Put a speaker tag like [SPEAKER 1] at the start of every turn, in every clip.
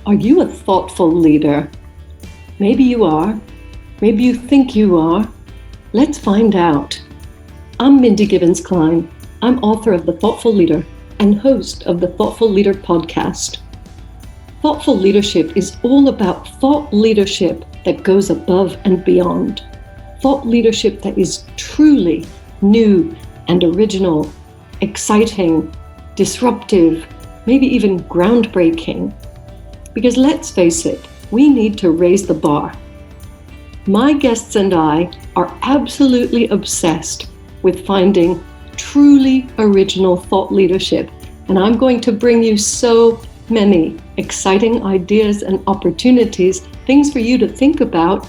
[SPEAKER 1] Are you a thoughtful leader? Maybe you are. Maybe you think you are. Let's find out. I'm Mindy Gibbins-Klein. I'm author of The Thoughtful Leader and host of the Thoughtful Leader podcast. Thoughtful leadership is all about thought leadership that goes above and beyond. Thought leadership that is truly new and original, exciting, disruptive, maybe even groundbreaking. Because let's face it, we need to raise the bar. My guests and I are absolutely obsessed with finding truly original thought leadership, and I'm going to bring you so many exciting ideas and opportunities, things for you to think about,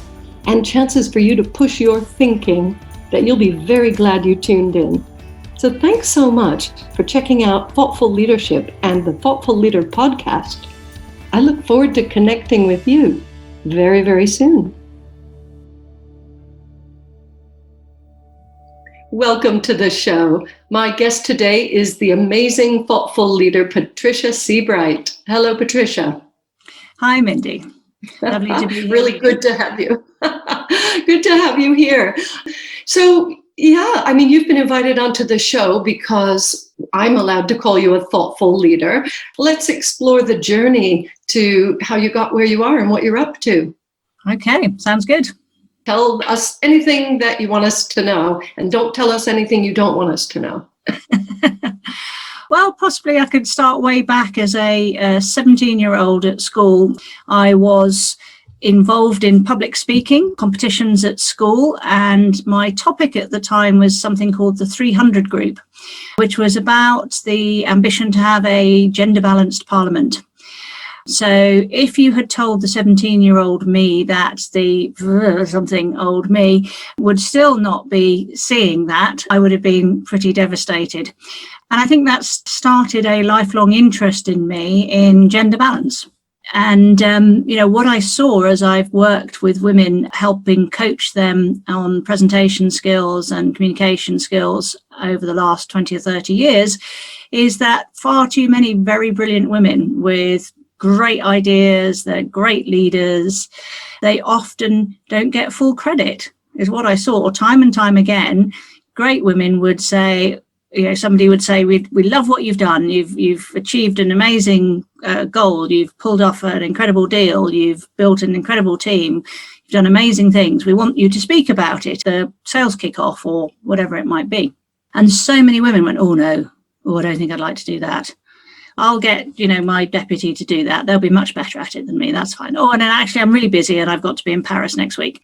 [SPEAKER 1] and chances for you to push your thinking that you'll be very glad you tuned in. So thanks so much for checking out Thoughtful Leadership and the Thoughtful Leader podcast. I look forward to connecting with you very, very soon. Welcome to the show. My guest today is the amazing thoughtful leader, Patricia Seabright. Hello, Patricia.
[SPEAKER 2] Hi, Mindy. Lovely to be here.
[SPEAKER 1] Really good to have you. Good to have you here. So, you've been invited onto the show because I'm allowed to call you a thoughtful leader. Let's explore the journey to how you got where you are and what you're up to.
[SPEAKER 2] Okay, sounds good.
[SPEAKER 1] Tell us anything that you want us to know, and don't tell us anything you don't want us to know.
[SPEAKER 2] Well, possibly I could start way back as a 17-year-old at school. I was involved in public speaking competitions at school, and my topic at the time was something called the 300 Group, which was about the ambition to have a gender-balanced parliament. So if you had told the 17-year-old me that the something old me would still not be seeing that, I would have been pretty devastated. And I think that started a lifelong interest in me in gender balance. And, what I saw as I've worked with women, helping coach them on presentation skills and communication skills over the last 20 or 30 years, is that far too many very brilliant women with great ideas, they're great leaders, they often don't get full credit, is what I saw time and time again. Great women would say, somebody would say, we love what you've done. You've achieved an amazing goal. You've pulled off an incredible deal. You've built an incredible team. You've done amazing things. We want you to speak about it, the sales kickoff or whatever it might be. And so many women went, oh no, I don't think I'd like to do that. I'll get, my deputy to do that. They'll be much better at it than me. That's fine. Oh, and then actually I'm really busy and I've got to be in Paris next week.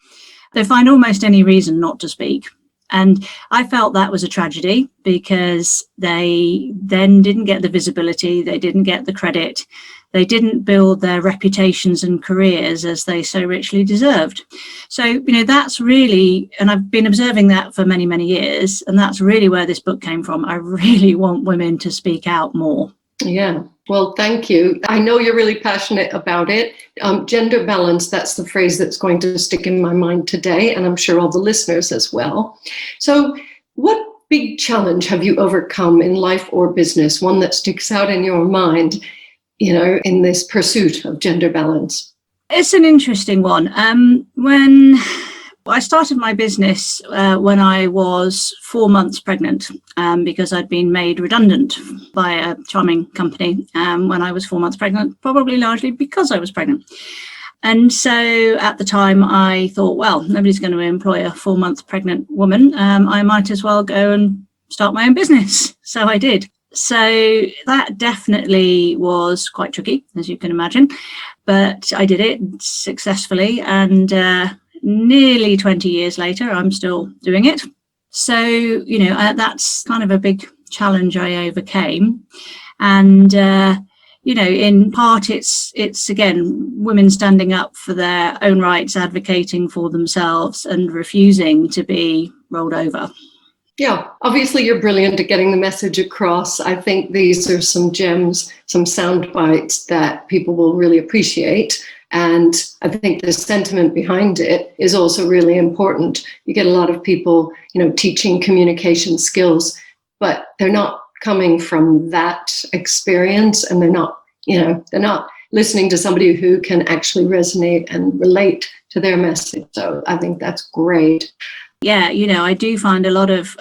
[SPEAKER 2] They find almost any reason not to speak. And I felt that was a tragedy because they then didn't get the visibility, they didn't get the credit, they didn't build their reputations and careers as they so richly deserved. So, that's really, and I've been observing that for many, many years, and that's really where this book came from. I really want women to speak out more.
[SPEAKER 1] Yeah, well, thank you. I know you're really passionate about it. Gender balance, that's the phrase that's going to stick in my mind today, and I'm sure all the listeners as well. So what big challenge have you overcome in life or business, one that sticks out in your mind, in this pursuit of gender balance?
[SPEAKER 2] It's an interesting one. When I started my business when I was 4 months pregnant because I'd been made redundant by a charming company when I was 4 months pregnant, probably largely because I was pregnant. And so at the time I thought, well, nobody's going to employ a 4 month pregnant woman. I might as well go and start my own business. So I did. So that definitely was quite tricky, as you can imagine. But I did it successfully, and nearly 20 years later, I'm still doing it. So, that's kind of a big challenge I overcame. And, in part, it's again, women standing up for their own rights, advocating for themselves and refusing to be rolled over.
[SPEAKER 1] Yeah, obviously you're brilliant at getting the message across. I think these are some gems, some sound bites that people will really appreciate. And I think the sentiment behind it is also really important. You get a lot of people, teaching communication skills, but they're not coming from that experience, and they're not listening to somebody who can actually resonate and relate to their message. So I think that's great.
[SPEAKER 2] Yeah, I do find a lot of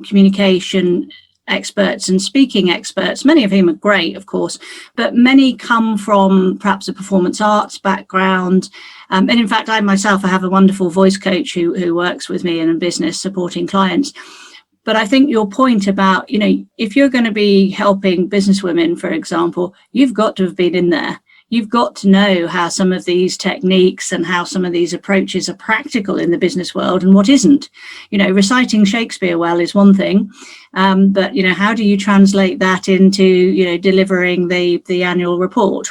[SPEAKER 2] communication experts and speaking experts, many of whom are great, of course, but many come from perhaps a performance arts background. And in fact, I myself, I have a wonderful voice coach who works with me in a business supporting clients. But I think your point about, if you're going to be helping businesswomen, for example, you've got to have been in there. You've got to know how some of these techniques and how some of these approaches are practical in the business world and what isn't. Reciting Shakespeare well is one thing, but how do you translate that into delivering the annual report?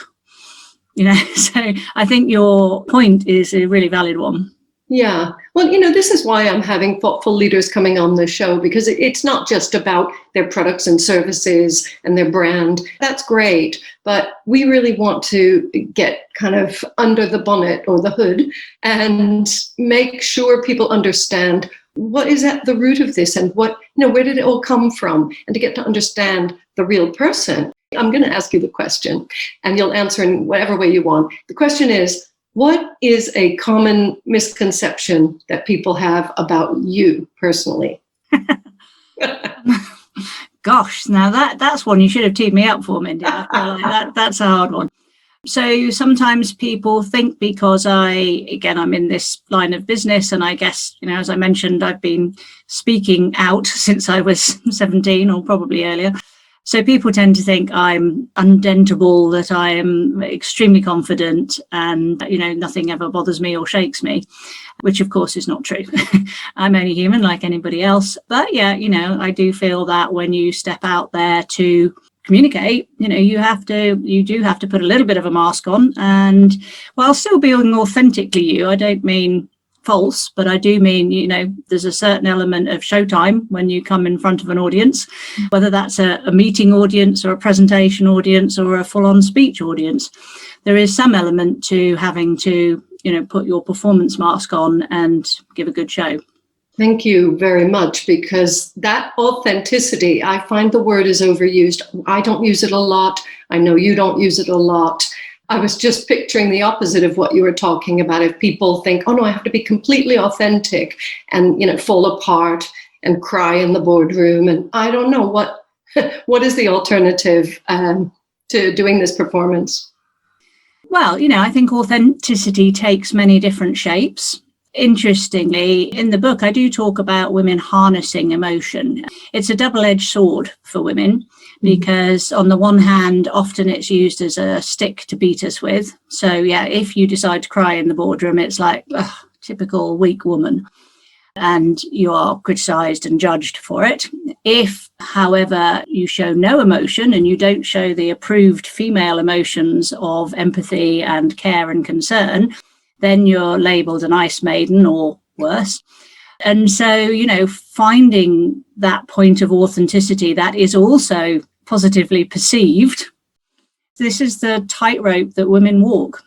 [SPEAKER 2] So I think your point is a really valid one.
[SPEAKER 1] Yeah. Well, this is why I'm having thoughtful leaders coming on the show, because it's not just about their products and services and their brand. That's great. But we really want to get kind of under the bonnet or the hood and make sure people understand what is at the root of this and where did it all come from, and to get to understand the real person. I'm going to ask you the question and you'll answer in whatever way you want. The question is, what is a common misconception that people have about you personally?
[SPEAKER 2] Gosh, now that's one you should have teed me up for, Mindy. I feel like that's a hard one. So sometimes people think because I'm in this line of business, and I guess, as I mentioned, I've been speaking out since I was 17 or probably earlier. So people tend to think I'm undentable, that I am extremely confident and, nothing ever bothers me or shakes me, which of course is not true. I'm only human like anybody else. But yeah, I do feel that when you step out there to communicate, you do have to put a little bit of a mask on, and while still being authentically you. I don't mean false, but I do mean, there's a certain element of showtime when you come in front of an audience, whether that's a meeting audience or a presentation audience or a full-on speech audience. There is some element to having to, put your performance mask on and give a good show.
[SPEAKER 1] Thank you very much, because that authenticity, I find the word is overused. I don't use it a lot. I know you don't use it a lot. I was just picturing the opposite of what you were talking about. If people think, oh no, I have to be completely authentic and, fall apart and cry in the boardroom. And I don't know what is the alternative to doing this performance?
[SPEAKER 2] Well, I think authenticity takes many different shapes. Interestingly, in the book, I do talk about women harnessing emotion. It's a double-edged sword for women, because on the one hand, often it's used as a stick to beat us with. So yeah, if you decide to cry in the boardroom, it's like, typical weak woman, and you are criticised and judged for it. If, however, you show no emotion and you don't show the approved female emotions of empathy and care and concern, then you're labelled an ice maiden or worse. And so, finding that point of authenticity that is also positively perceived, this is the tightrope that women walk.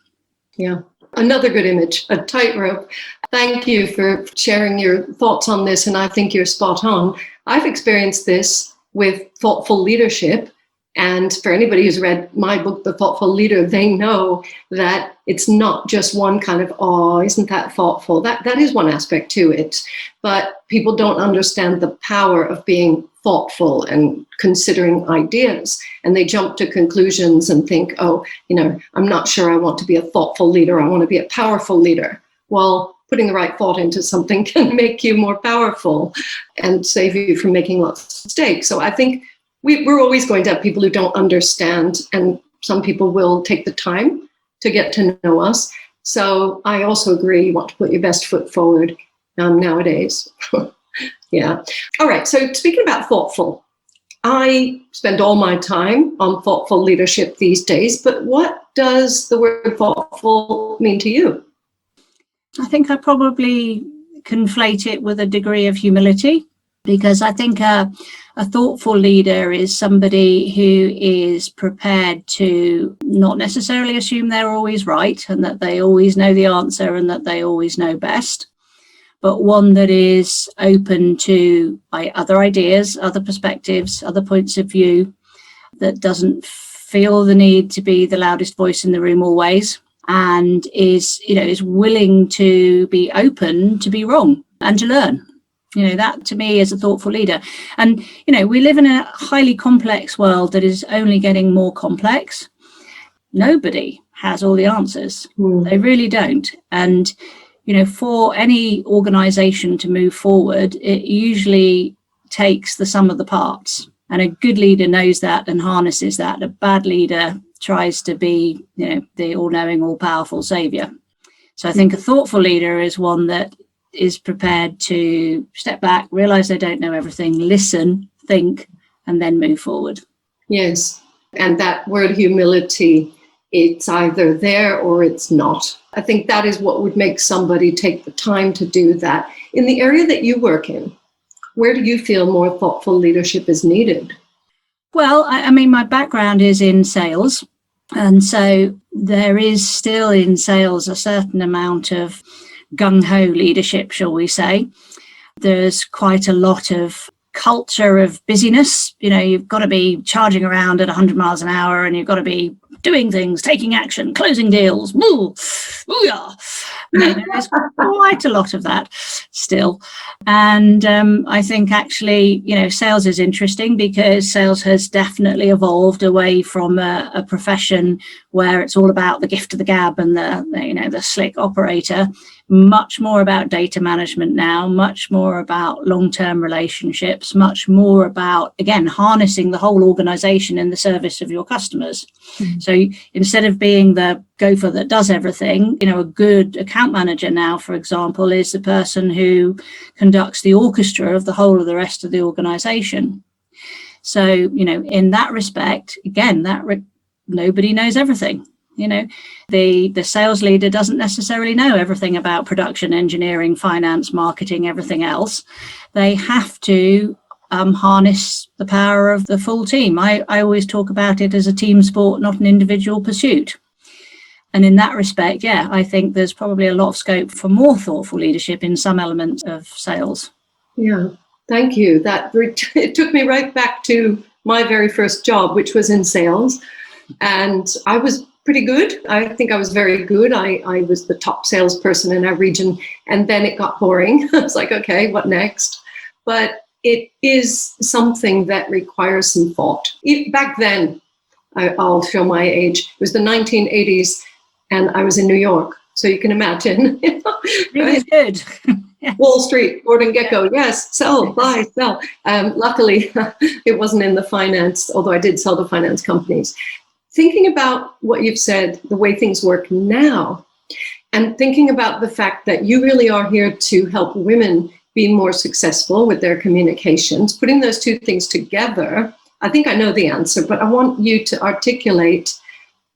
[SPEAKER 1] Yeah, another good image, a tightrope. Thank you for sharing your thoughts on this, and I think you're spot on. I've experienced this with thoughtful leadership. And for anybody who's read my book, The Thoughtful Leader, they know that it's not just one kind of, oh, isn't that thoughtful? That is one aspect to it. But people don't understand the power of being thoughtful and considering ideas. And they jump to conclusions and think, oh, I'm not sure I want to be a thoughtful leader. I want to be a powerful leader. Well, putting the right thought into something can make you more powerful and save you from making lots of mistakes. So I think we're always going to have people who don't understand, and some people will take the time to get to know us. So I also agree, you want to put your best foot forward nowadays. Yeah. All right. So speaking about thoughtful, I spend all my time on thoughtful leadership these days, but what does the word thoughtful mean to you?
[SPEAKER 2] I think I probably conflate it with a degree of humility, because I think a thoughtful leader is somebody who is prepared to not necessarily assume they're always right and that they always know the answer and that they always know best, but one that is open to other ideas, other perspectives, other points of view, that doesn't feel the need to be the loudest voice in the room always, and is willing to be open to be wrong and to learn. That to me is a thoughtful leader. And, we live in a highly complex world that is only getting more complex. Nobody has all the answers. They really don't. And, for any organization to move forward, it usually takes the sum of the parts. And a good leader knows that and harnesses that. A bad leader tries to be, the all-knowing, all-powerful savior. So I think a thoughtful leader is one that is prepared to step back, realize they don't know everything, listen, think, and then move forward.
[SPEAKER 1] Yes. And that word humility, it's either there or it's not. I think that is what would make somebody take the time to do that. In the area that you work in, where do you feel more thoughtful leadership is needed?
[SPEAKER 2] Well, I mean, my background is in sales. And so there is still in sales a certain amount of gung-ho leadership, shall we say. There's quite a lot of culture of busyness. You've got to be charging around at 100 miles an hour, and you've got to be doing things, taking action, closing deals. Woo! Booyah! There's quite a lot of that still. And I think actually, sales is interesting because sales has definitely evolved away from a profession where it's all about the gift of the gab and the slick operator. Much more about data management now, much more about long-term relationships, much more about, again, harnessing the whole organization in the service of your customers. So instead of being the gopher that does everything, a good account manager now, for example, is the person who conducts the orchestra of the whole of the rest of the organization. So, in that respect, again, nobody knows everything. The sales leader doesn't necessarily know everything about production, engineering, finance, marketing, everything else. They have to harness the power of the full team. I always talk about it as a team sport, not an individual pursuit. And in that respect, I think there's probably a lot of scope for more thoughtful leadership in some elements of sales.
[SPEAKER 1] Yeah, thank you. It took me right back to my very first job, which was in sales. And I was pretty good. I think I was very good. I was the top salesperson in our region. And then it got boring. I was like, okay, what next? But it is something that requires some thought. Back then, I'll show my age, it was the 1980s, and I was in New York. So you can imagine.
[SPEAKER 2] Really good. Yes.
[SPEAKER 1] Wall Street, Gordon Gekko, yes, sell, buy, sell. Luckily, it wasn't in the finance, although I did sell to finance companies. Thinking about what you've said, the way things work now, and thinking about the fact that you really are here to help women be more successful with their communications, putting those two things together, I think I know the answer, but I want you to articulate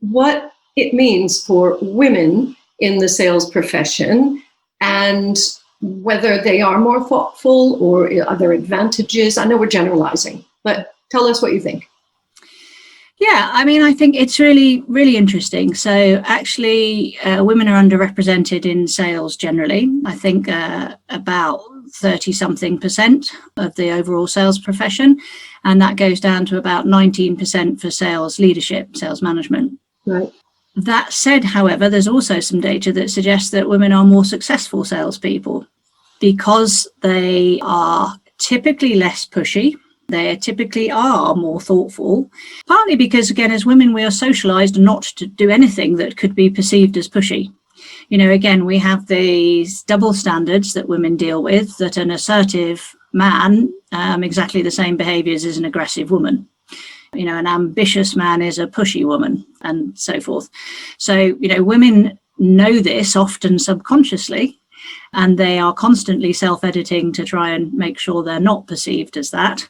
[SPEAKER 1] what it means for women in the sales profession and whether they are more thoughtful or are there advantages. I know we're generalizing, but tell us what you think.
[SPEAKER 2] Yeah, I mean, I think it's really, really interesting. So actually, women are underrepresented in sales generally. I think about 30-something% of the overall sales profession. And that goes down to about 19% for sales leadership, sales management.
[SPEAKER 1] Right.
[SPEAKER 2] That said, however, there's also some data that suggests that women are more successful salespeople because they are typically less pushy. They typically are more thoughtful, partly because, again, as women, we are socialized not to do anything that could be perceived as pushy. Again, we have these double standards that women deal with, that an assertive man, exactly the same behaviors as an aggressive woman. An ambitious man is a pushy woman, and so forth. So, women know this often subconsciously, and they are constantly self-editing to try and make sure they're not perceived as that.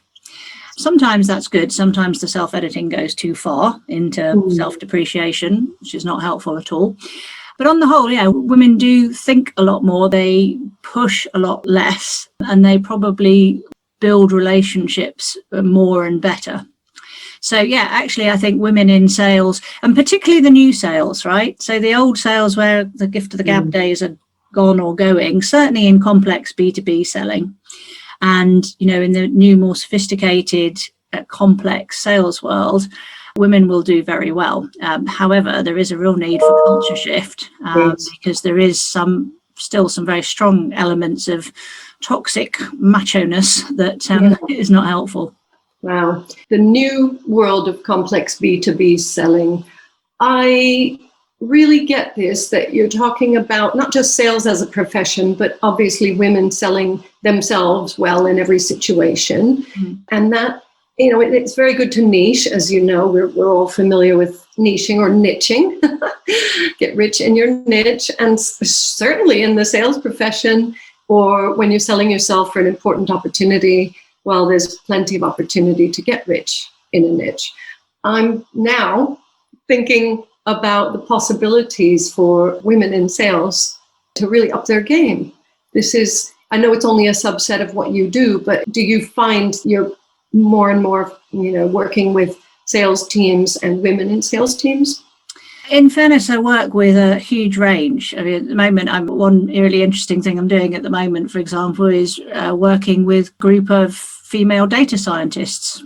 [SPEAKER 2] Sometimes that's good. Sometimes the self-editing goes too far into self-depreciation, which is not helpful at all. But on the whole, women do think a lot more. They push a lot less, and they probably build relationships more and better. So, actually, I think women in sales, and particularly the new sales, right? So the old sales where the gift of the gab days are gone or going, certainly in complex B2B selling. And, in the new, more sophisticated, complex sales world, women will do very well. However, there is a real need for culture shift because there is still some very strong elements of toxic macho-ness that is not helpful.
[SPEAKER 1] Wow. The new world of complex B2B selling. I really get this, that you're talking about not just sales as a profession, but obviously women selling themselves well in every situation. And that, it's very good to niche. As you know, we're all familiar with niching or niching. Get rich in your niche. And certainly in the sales profession, or when you're selling yourself for an important opportunity, well, there's plenty of opportunity to get rich in a niche. I'm now thinking about the possibilities for women in sales to really up their game. I know it's only a subset of what you do, but do you find you're more and more, working with sales teams and women in sales teams?
[SPEAKER 2] In fairness, I work with a huge range. I mean, at the moment, one really interesting thing I'm doing at the moment, for example, is working with a group of female data scientists,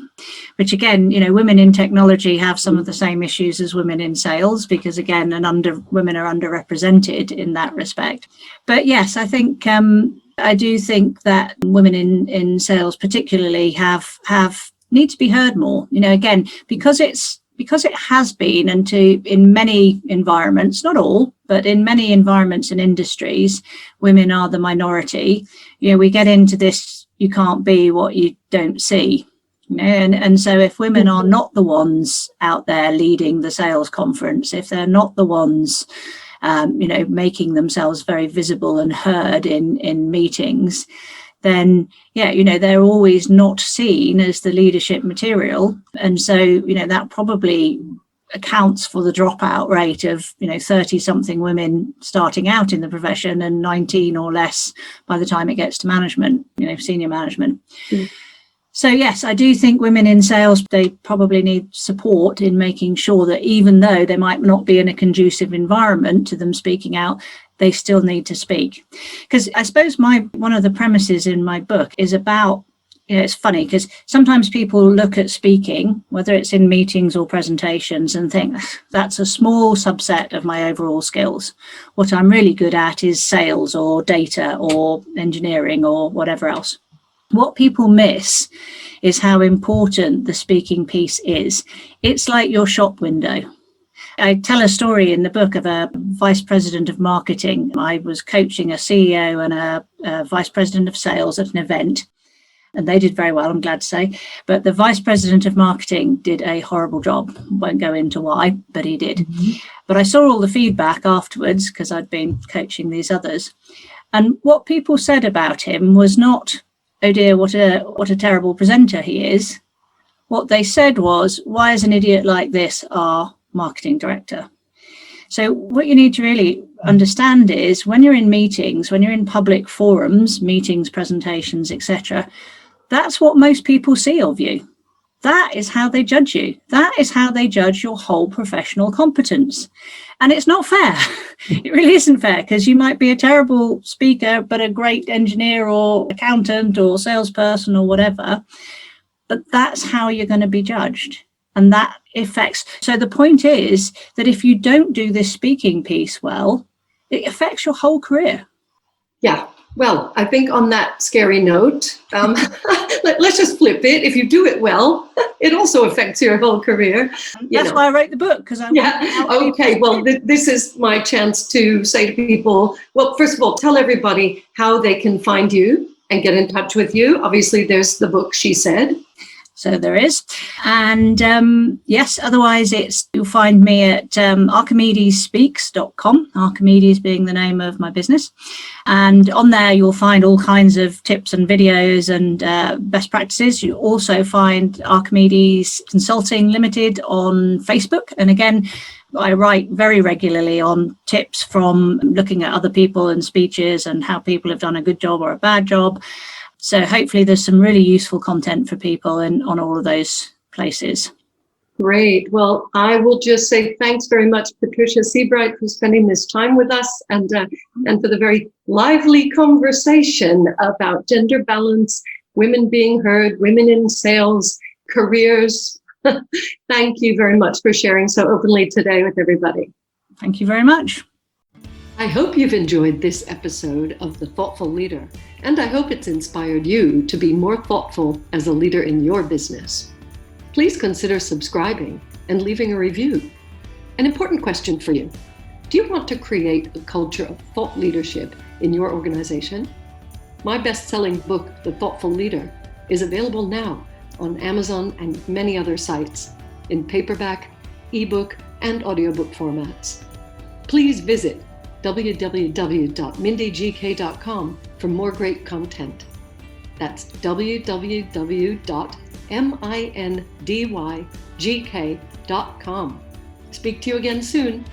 [SPEAKER 2] which again, women in technology have some of the same issues as women in sales, because again, women are underrepresented in that respect. But yes, I think I do think that women in sales particularly need to be heard more. Again, because it has been, and in many environments, not all, but in many environments and industries, women are the minority. We get into this, you can't be what you don't see. And so if women are not the ones out there leading the sales conference, if they're not the ones, making themselves very visible and heard in meetings, then they're always not seen as the leadership material. And so that probably accounts for the dropout rate of 30 something women starting out in the profession and 19 or less by the time it gets to management, senior management. So yes, I do think women in sales, they probably need support in making sure that even though they might not be in a conducive environment to them speaking out, they still need to speak. Because I suppose one of the premises in my book is about, it's funny because sometimes people look at speaking, whether it's in meetings or presentations, and think that's a small subset of my overall skills. What I'm really good at is sales or data or engineering or whatever else. What people miss is how important the speaking piece is. It's like your shop window. I tell a story in the book of a vice president of marketing. I was coaching a CEO and a vice president of sales at an event, and they did very well, I'm glad to say. But the vice president of marketing did a horrible job. Won't go into why, but he did. But I saw all the feedback afterwards because I'd been coaching these others. And what people said about him was not, oh dear, what a terrible presenter he is. What they said was, why is an idiot like this our marketing director? So what you need to really understand is when you're in meetings, when you're in public forums, meetings, presentations, etc., that's what most people see of you. That is how they judge you. That is how they judge your whole professional competence. And it's not fair. It really isn't fair, because you might be a terrible speaker, but a great engineer or accountant or salesperson or whatever. But that's how you're going to be judged. And that affects. So the point is that if you don't do this speaking piece well, it affects your whole career.
[SPEAKER 1] Yeah. Well, I think on that scary note, let's just flip it. If you do it well, it also affects your whole career.
[SPEAKER 2] That's why I wrote the book, because I want
[SPEAKER 1] okay. Well, this is my chance to say to people, well, first of all, tell everybody how they can find you and get in touch with you. Obviously, there's the book, She Said.
[SPEAKER 2] So there is. And yes, otherwise you'll find me at archimedesspeaks.com, Archimedes being the name of my business. And on there, you'll find all kinds of tips and videos and best practices. You'll also find Archimedes Consulting Limited on Facebook. And again, I write very regularly on tips from looking at other people and speeches and how people have done a good job or a bad job. So hopefully there's some really useful content for people on all of those places.
[SPEAKER 1] Great. Well, I will just say thanks very much, Patricia Seabright, for spending this time with us and for the very lively conversation about gender balance, women being heard, women in sales, careers, Thank you very much for sharing so openly today with everybody.
[SPEAKER 2] Thank you very much.
[SPEAKER 1] I hope you've enjoyed this episode of The Thoughtful Leader, and I hope it's inspired you to be more thoughtful as a leader in your business. Please consider subscribing and leaving a review. An important question for you. Do you want to create a culture of thought leadership in your organization? My best-selling book, The Thoughtful Leader, is available now on Amazon and many other sites in paperback, ebook, and audiobook formats. Please visit www.mindygk.com for more great content. That's www.mindygk.com. Speak to you again soon.